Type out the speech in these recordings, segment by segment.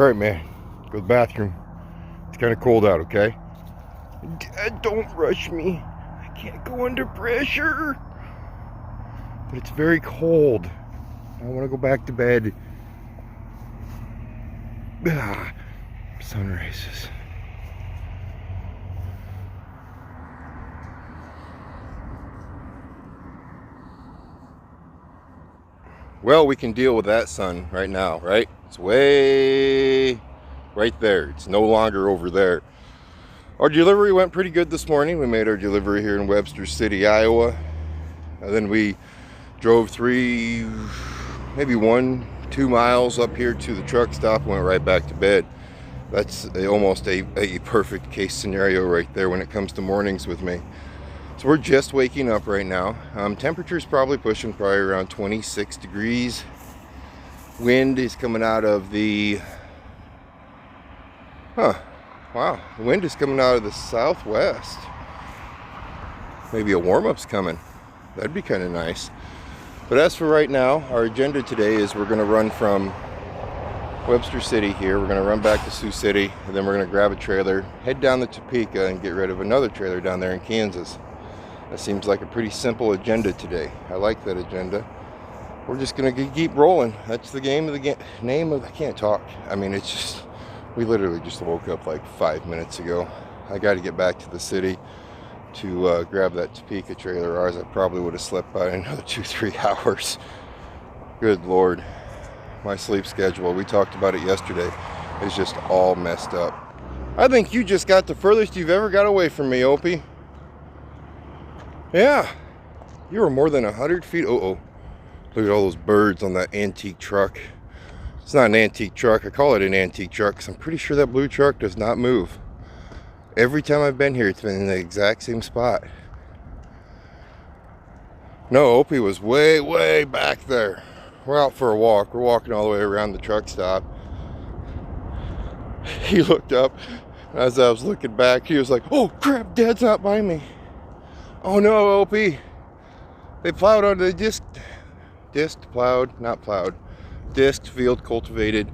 Alright, man. Go to the bathroom. It's kind of cold out, okay? Dad, don't rush me. I can't go under pressure. But it's very cold. I want to go back to bed. Sun rises. Well, we can deal with that sun right now, right? It's way right there. It's no longer over there. Our delivery went pretty good this morning. We made our delivery here in Webster City, Iowa. And then we drove maybe 1-2 miles up here to the truck stop and went right back to bed. That's almost a perfect case scenario right there when it comes to mornings with me. So we're just waking up right now. Temperature's probably pushing around 26 degrees. Wind is coming out of the... Wow, the wind is coming out of the southwest. Maybe a warm-up's coming. That'd be kind of nice. But as for right now, our agenda today is we're going to run from Webster City here. We're going to run back to Sioux City, and then we're going to grab a trailer, head down to Topeka, and get rid of another trailer down there in Kansas. That seems like a pretty simple agenda today. I like that agenda. We're just going to keep rolling. That's the name of I can't talk. I mean, it's just, we literally just woke up like 5 minutes ago. I got to get back to the city to grab that Topeka trailer, or else I probably would have slept by another 2-3 hours. Good Lord. My sleep schedule, we talked about it yesterday, is just all messed up. I think you just got the furthest you've ever got away from me, Opie. Yeah, you were more than 100 feet. Look at all those birds on that antique truck. It's not an antique truck. I call it an antique truck because I'm pretty sure that blue truck does not move. Every time I've been here, it's been in the exact same spot. No, Opie was way back there. We're out for a walk. We're walking all the way around the truck stop. He looked up. As I was looking back, he was like, "Oh crap, Dad's not by me." Oh no, Opie. They plowed on the disc field cultivated.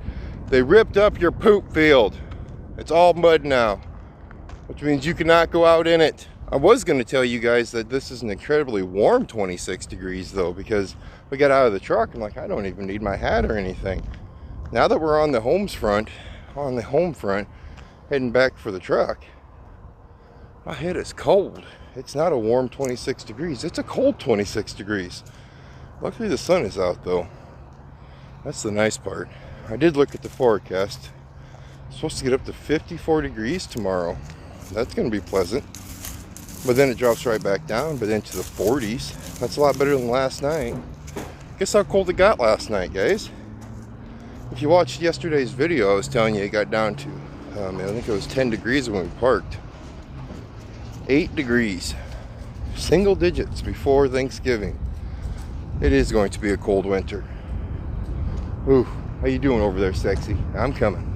They ripped up your poop field. It's all mud now, which means you cannot go out in it. I was going to tell you guys that this is an incredibly warm 26 degrees though, because we got out of the truck and like, I don't even need my hat or anything. Now that we're on the home front, heading back for the truck, my head is cold. It's not a warm 26 degrees. It's a cold 26 degrees. Luckily the sun is out though. That's the nice part. I did look at the forecast. It's supposed to get up to 54 degrees tomorrow. That's going to be pleasant. But then it drops right back down, but into the 40s. That's a lot better than last night. Guess how cold it got last night, guys? If you watched yesterday's video, I was telling you it got down to, I think it was 10 degrees when we parked. 8 degrees. Single digits before Thanksgiving. It is going to be a cold winter. Ooh, how you doing over there, sexy? I'm coming.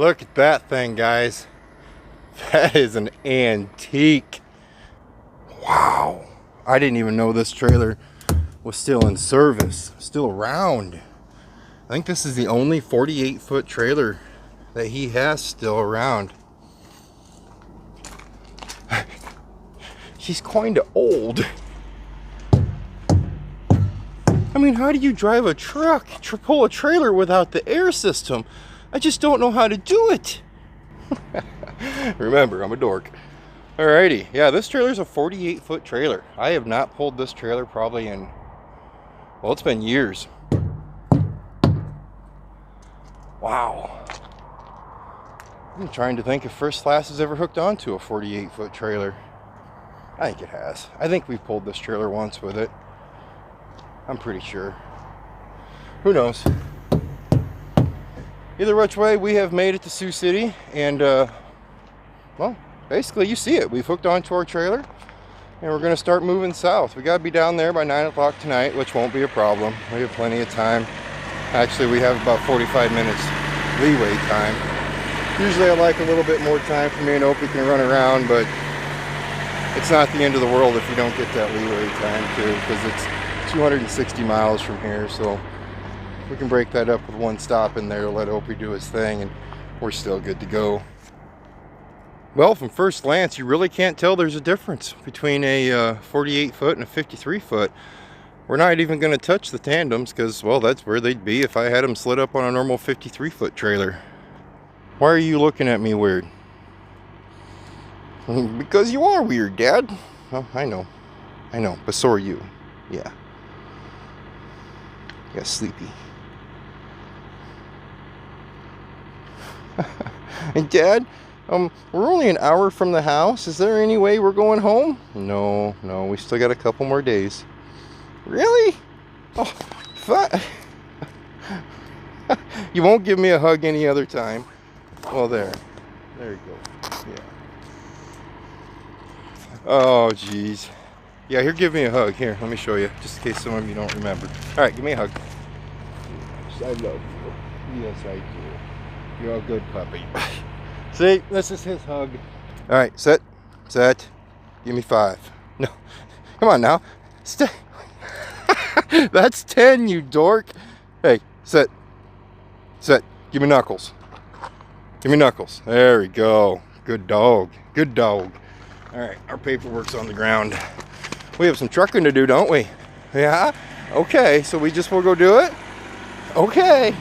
Look at that thing, guys. That is an antique. Wow. I didn't even know this trailer was still in service, still around. I think this is the only 48-foot trailer that he has still around. She's kind of old. I mean, how do you drive a truck, pull a trailer without the air system? I just don't know how to do it. Remember, I'm a dork. Alrighty, yeah, this trailer's a 48-foot trailer. I have not pulled this trailer probably in, well, it's been years. Wow. I'm trying to think if First Class has ever hooked onto a 48-foot trailer. I think it has. I think we've pulled this trailer once with it. I'm pretty sure. Who knows? Either which way, we have made it to Sioux City, and well, basically you see it. We've hooked onto our trailer, and we're going to start moving south. We got to be down there by 9 o'clock tonight, which won't be a problem. We have plenty of time. Actually, we have about 45 minutes leeway time. Usually I like a little bit more time for me and Opie can run around, but it's not the end of the world if you don't get that leeway time too, because it's 260 miles from here, so we can break that up with one stop in there, let Opie do his thing, and we're still good to go. Well, from first glance, you really can't tell there's a difference between a 48 foot and a 53 foot. We're not even going to touch the tandems because, well, that's where they'd be if I had them slid up on a normal 53 foot trailer. Why are you looking at me weird? Because you are weird, Dad. Oh, I know, but so are you. Yeah. You got sleepy. And Dad, we're only an hour from the house. Is there any way we're going home? No, we still got a couple more days. Really? Oh, fine. You won't give me a hug any other time. Well, there you go. Yeah. Oh, geez. Yeah, here, give me a hug. Here, let me show you, just in case some of you don't remember. All right, give me a hug. I love you. Yes, I do. You're a good puppy. See, this is his hug. All right, set. Give me 5. No, come on now. Stay. That's 10, you dork. Hey, set. Give me knuckles. There we go. Good dog. All right, our paperwork's on the ground. We have some trucking to do, don't we? Yeah? Okay, so we just will go do it? Okay.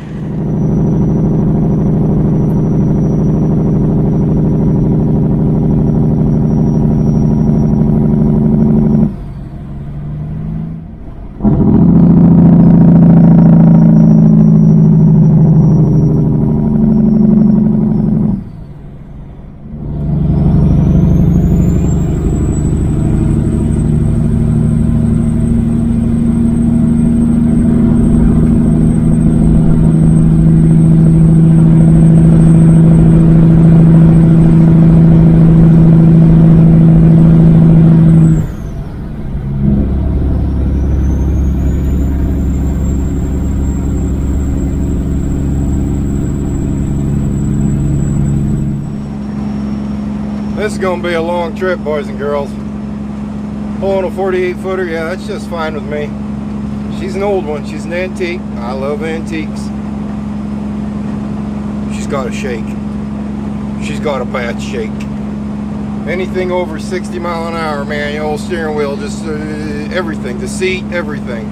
This is going to be a long trip, boys and girls. Pulling a 48 footer, yeah, that's just fine with me. She's an old one, she's an antique. I love antiques. She's got a shake. She's got a bad shake. Anything over 60 mile an hour, man, the old steering wheel, just everything, the seat, everything.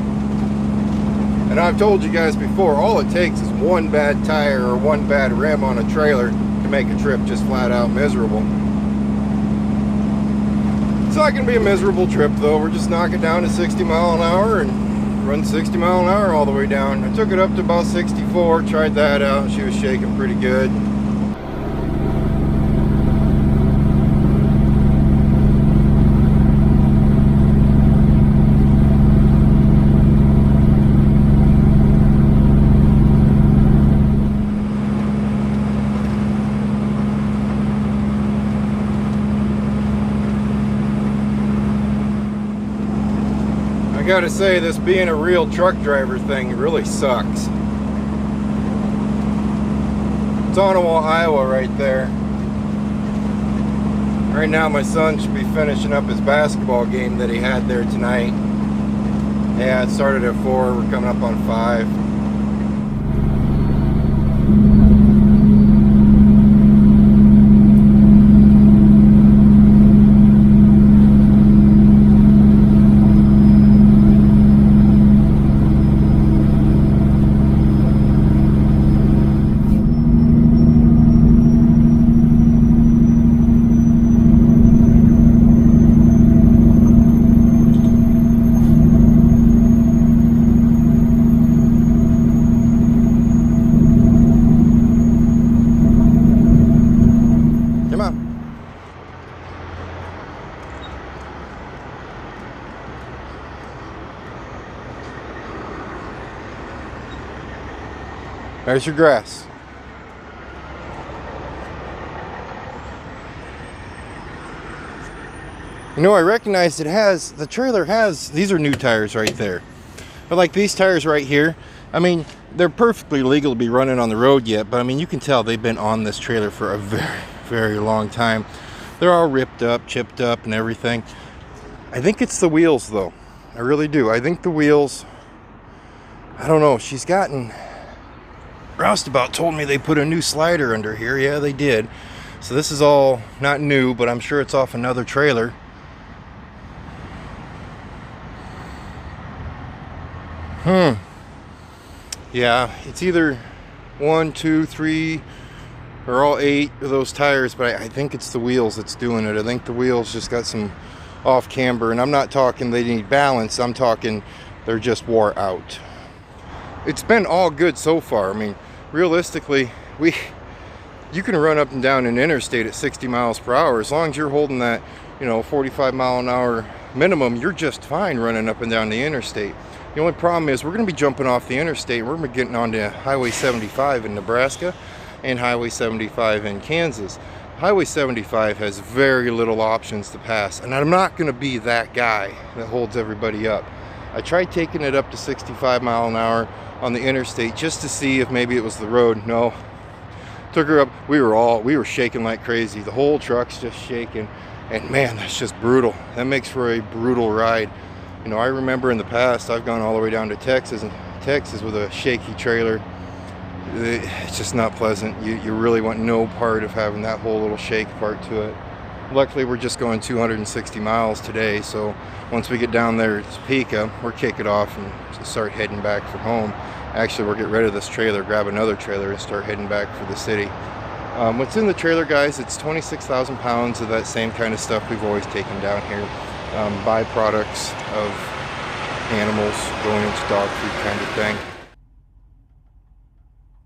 And I've told you guys before, all it takes is one bad tire or one bad rim on a trailer to make a trip just flat out miserable. It's not going to be a miserable trip though. We're just knocking down to 60 mile an hour and run 60 mile an hour all the way down. I took it up to about 64, tried that out. She was shaking pretty good. I gotta say, this being a real truck driver thing really sucks. It's Ottawa, Iowa right there. Right now my son should be finishing up his basketball game that he had there tonight. Yeah, it started at 4, we're coming up on 5. There's your grass. You know, I recognized the trailer has, these are new tires right there. But like these tires right here, I mean, they're perfectly legal to be running on the road yet, but I mean, you can tell they've been on this trailer for a very, very long time. They're all ripped up, chipped up and everything. I think it's the wheels though. I really do. I think the wheels, I don't know, she's gotten, Roustabout told me they put a new slider under here. Yeah, they did. So this is all not new, but I'm sure it's off another trailer. Yeah, it's either 1, 2, 3, or all 8 of those tires, but I think it's the wheels that's doing it. I think the wheels just got some off camber, and I'm not talking they need balance. I'm talking they're just wore out. It's been all good so far. I mean, realistically, you can run up and down an interstate at 60 miles per hour as long as you're holding that, 45 mile an hour minimum. You're just fine running up and down the interstate. The only problem is we're going to be jumping off the interstate. We're going to be getting onto Highway 75 in Nebraska and Highway 75 in Kansas. Highway 75 has very little options to pass, and I'm not going to be that guy that holds everybody up. I tried taking it up to 65 mile an hour on the interstate just to see if maybe it was the road. No, took her up. We were shaking like crazy. The whole truck's just shaking, and man, that's just brutal. That makes for a brutal ride. I remember in the past I've gone all the way down to Texas with a shaky trailer. It's just not pleasant. You really want no part of having that whole little shake part to it. Luckily we're just going 260 miles today, so once we get down there to Topeka, we're kicking off and start heading back for home. Actually, we'll get rid of this trailer, grab another trailer, and start heading back for the city. What's in the trailer, guys, it's 26,000 pounds of that same kind of stuff we've always taken down here. Byproducts of animals going into dog food kind of thing.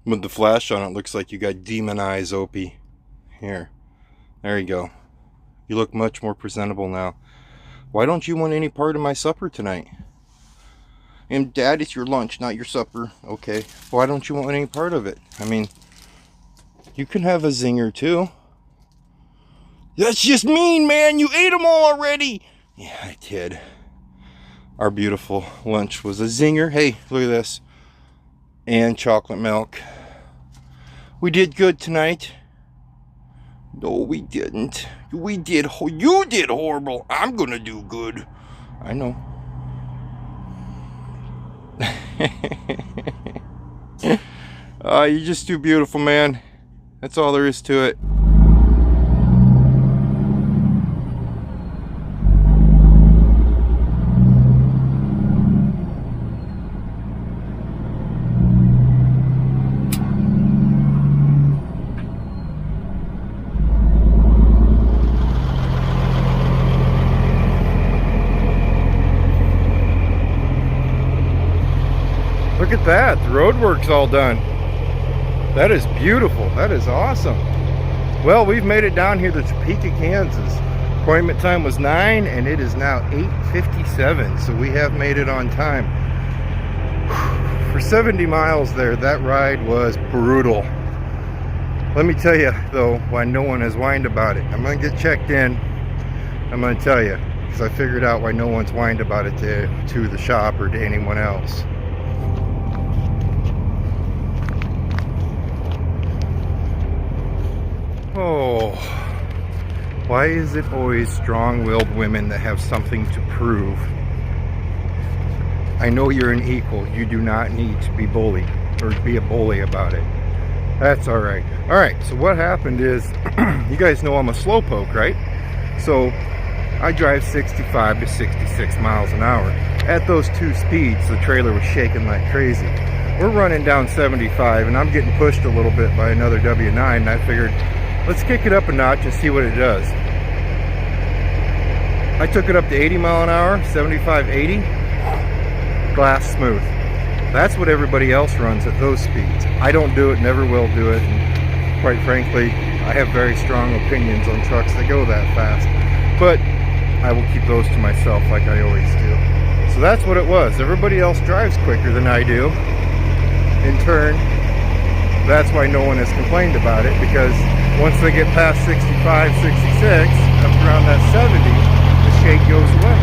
With the flash on, it looks like you got demon eyes, Opie. Here. There you go. You look much more presentable now. Why don't you want any part of my supper tonight? And Dad, it's your lunch, not your supper. Okay. Why don't you want any part of it? I mean, you can have a zinger too. That's just mean, man. You ate them all already. Yeah, I did. Our beautiful lunch was a zinger. Hey, look at this. And chocolate milk. We did good tonight. No, we didn't. You did horrible. I'm gonna do good. I know. You're just too beautiful, man. That's all there is to it. Look at that, the road work's all done. That is beautiful, that is awesome. Well, we've made it down here to Topeka, Kansas. Appointment time was 9 and it is now 8:57, so we have made it on time. For 70 miles there, that ride was brutal. Let me tell you though, why no one has whined about it. I'm gonna get checked in. I'm gonna tell you, because I figured out why no one's whined about it to the shop or to anyone else. Oh, why is it always strong-willed women that have something to prove? I know you're an equal. You do not need to be bullied or be a bully about it. That's all right. All right, so what happened is, you guys know I'm a slowpoke, right? So I drive 65 to 66 miles an hour. At those two speeds, the trailer was shaking like crazy. We're running down 75, and I'm getting pushed a little bit by another W9, and I figured, let's kick it up a notch and see what it does. I took it up to 80 mile an hour, 75, 80, glass smooth. That's what everybody else runs at those speeds. I don't do it, never will do it, and quite frankly, I have very strong opinions on trucks that go that fast. But I will keep those to myself like I always do. So that's what it was. Everybody else drives quicker than I do. In turn, that's why no one has complained about it, because once they get past 65, 66, up around that 70, the shake goes away.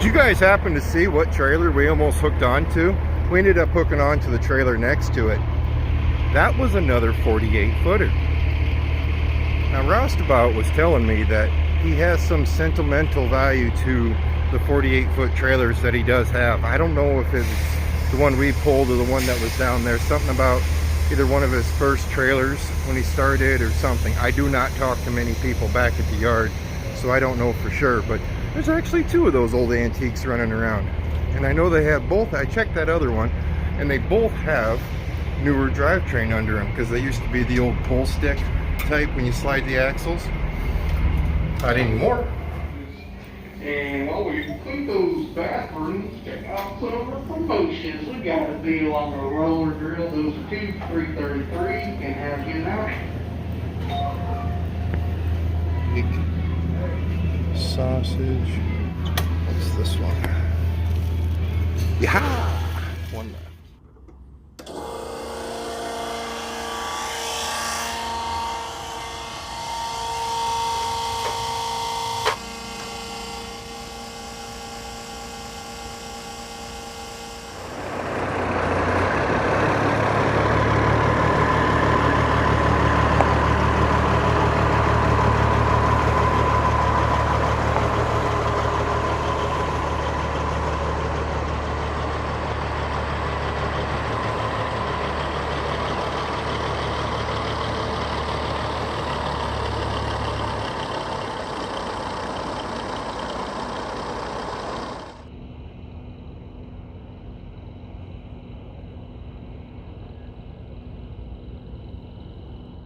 Did you guys happen to see what trailer we almost hooked onto? We ended up hooking onto the trailer next to it. That was another 48 footer. Now Roustabout was telling me that he has some sentimental value to the 48 foot trailers that he does have. I don't know if it's the one we pulled or the one that was down there. Something about either one of his first trailers when he started or something. I do not talk to many people back at the yard, so I don't know for sure, but there's actually two of those old antiques running around. And I know they have both. I checked that other one, and they both have newer drivetrain under them, because they used to be the old pull stick type when you slide the axles. Not anymore. And while we complete those bathrooms, check out some of our promotions. We got a deal on the roller drill. Those are two for $333 and have you out. Sausage. What's this one? Yeah. One left.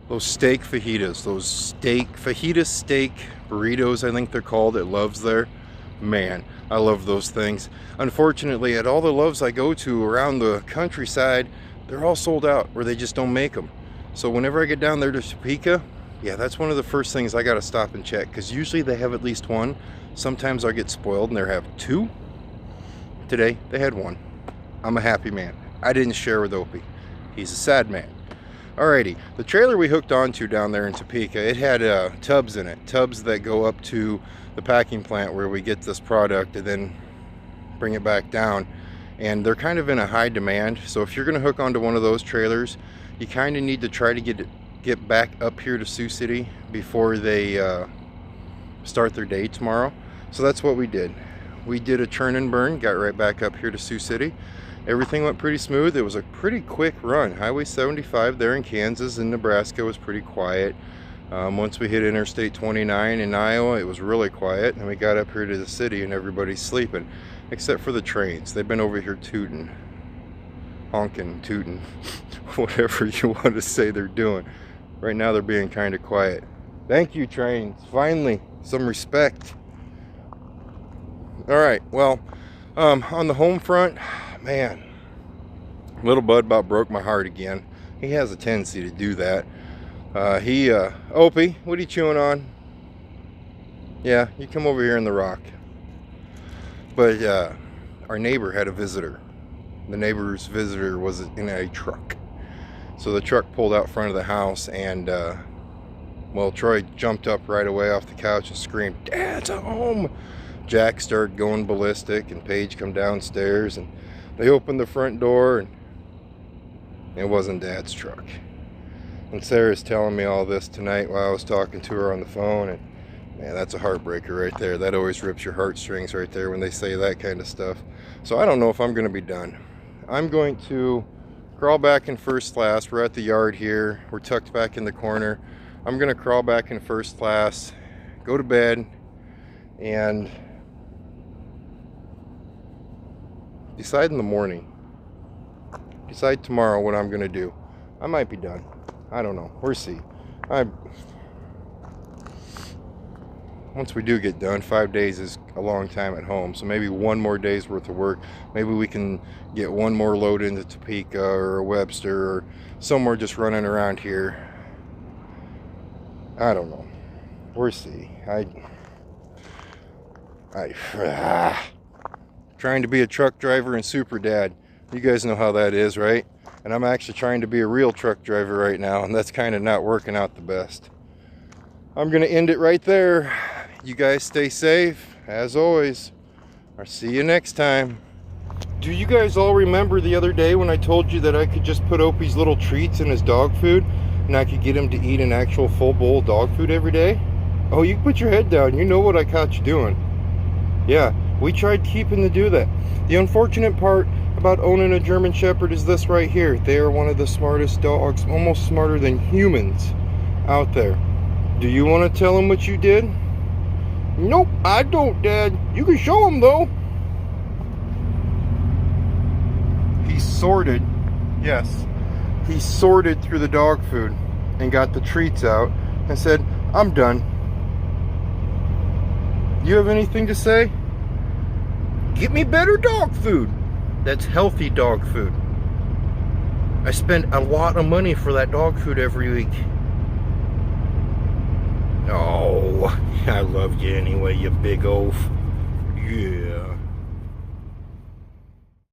Those steak fajitas, those fajita steak burritos, I think they're called, at Love's there. Man, I love those things. Unfortunately, at all the Loves I go to around the countryside, they're all sold out, or they just don't make them. So whenever I get down there to Topeka, yeah, that's one of the first things I gotta stop and check, because usually they have at least one. Sometimes I get spoiled and they have two. Today, they had one. I'm a happy man. I didn't share with Opie. He's a sad man. Alrighty, the trailer we hooked onto down there in Topeka, it had tubs in it. Tubs that go up to the packing plant where we get this product and then bring it back down. And they're kind of in a high demand. So if you're gonna hook onto one of those trailers, you kind of need to try to get back up here to Sioux City before they start their day tomorrow. So that's what we did. We did a churn and burn, got right back up here to Sioux City. Everything went pretty smooth. It was a pretty quick run. Highway 75 there in Kansas and Nebraska was pretty quiet. Once we hit Interstate 29 in Iowa, it was really quiet. And we got up here to the city and everybody's sleeping, except for the trains. They've been over here tooting, honking, tooting, whatever you want to say they're doing. Right now they're being kind of quiet. Thank you, trains. Finally, some respect. All right, well, on the home front, man, little bud about broke my heart again. He has a tendency to do that. Opie, what are you chewing on? Yeah, you come over here in the rock. But our neighbor had a visitor. The neighbor's visitor was in a truck. So the truck pulled out front of the house and, well, Troy jumped up right away off the couch and screamed, "Dad's home!" Jack started going ballistic and Paige come downstairs and they opened the front door and it wasn't Dad's truck. And Sarah's telling me all this tonight while I was talking to her on the phone, and man, that's a heartbreaker right there. That always rips your heartstrings right there when they say that kind of stuff. So I don't know if I'm going to be done. I'm going to crawl back in first class. We're at the yard here. We're tucked back in the corner. I'm going to crawl back in first class, go to bed, and decide in the morning. Decide tomorrow what I'm going to do. I might be done. I don't know. We'll see. Once we do get done, 5 days is a long time at home. So maybe one more day's worth of work. Maybe we can get one more load into Topeka or Webster or somewhere just running around here. I don't know. We'll see. Trying to be a truck driver and super dad. You guys know how that is, right? And I'm actually trying to be a real truck driver right now, and that's kind of not working out the best. I'm going to end it right there. You guys stay safe, as always. I'll see you next time. Do you guys all remember the other day when I told you that I could just put Opie's little treats in his dog food and I could get him to eat an actual full bowl of dog food every day? Oh, you put your head down. You know what I caught you doing. Yeah, we tried keeping to do that. The unfortunate part about owning a German Shepherd is this right here. They are one of the smartest dogs, almost smarter than humans out there. Do you want to tell him what you did? Nope, I don't, Dad. You can show him, though. He sorted, yes, he sorted through the dog food and got the treats out and said, "I'm done." You have anything to say? Get me better dog food. That's healthy dog food. I spend a lot of money for that dog food every week. Oh, I love you anyway, you big oaf. Yeah.